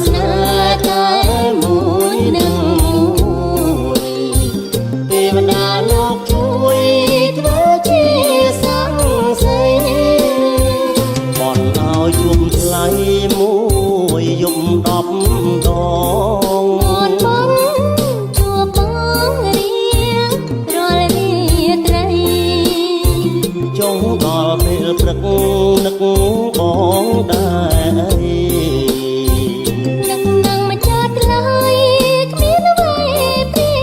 ស្នេហ៍តែមួយនឹងមួយទេវតាលោកជួយធ្វើជាសង្ស័យបនឲ្យជុំថ្លៃមួយយប់10ដងបនជួបបងរៀងរាល់រាត្រីចុងដល់ពេលព្រឹកនឹកបងដែរនឹកនឹងម្ចាស់ថ្លៃគ្មានអ្វីព្រៀ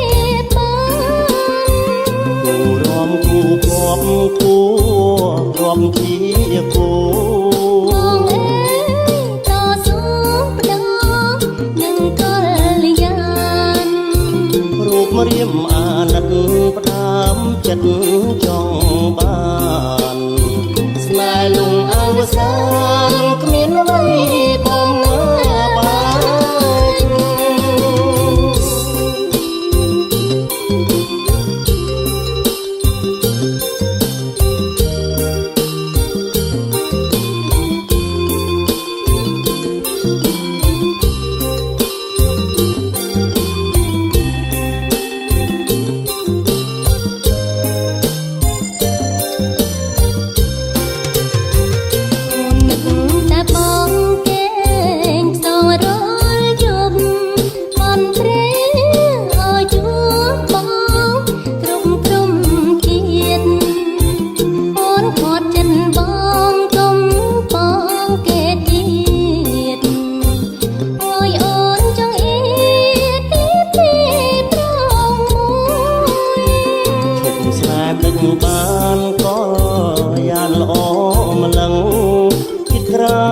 បបានគូរំគូគប់គូរំជាគូបងអើយតស៊ូផ្ដោនឹងកលយានរូបរាមអាណិតផ្ដាំចិត្តចង់បានស្នេហ៍លងអវសានគ្មានអ្វីបំបានបានក៏យ៉ាងល្អម្លឹងចិត្តក្រោ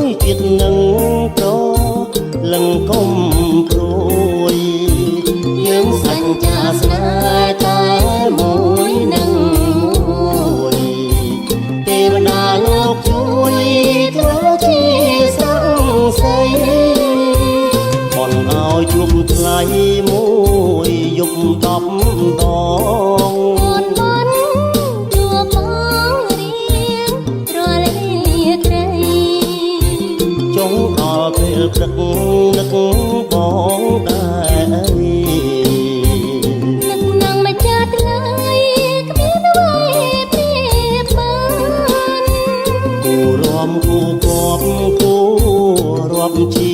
យចិត្តនឹងប្រលឹងកុំព្រួយយើងសញ្ចាស្នេហ៍តែមួយនឹងមួយទេវតាលោកជួយធ្វើជាសង្ស័យបនឲ្យជួបថ្លៃមួយយប់10ដងចុងដល់ពេលព្រឹកនឹកបងដែរនឹកនឹងម្ចាស់ថ្លៃគ្មានអ្វីព្រៀបបានគូរំគូគប់គូរាប់ជា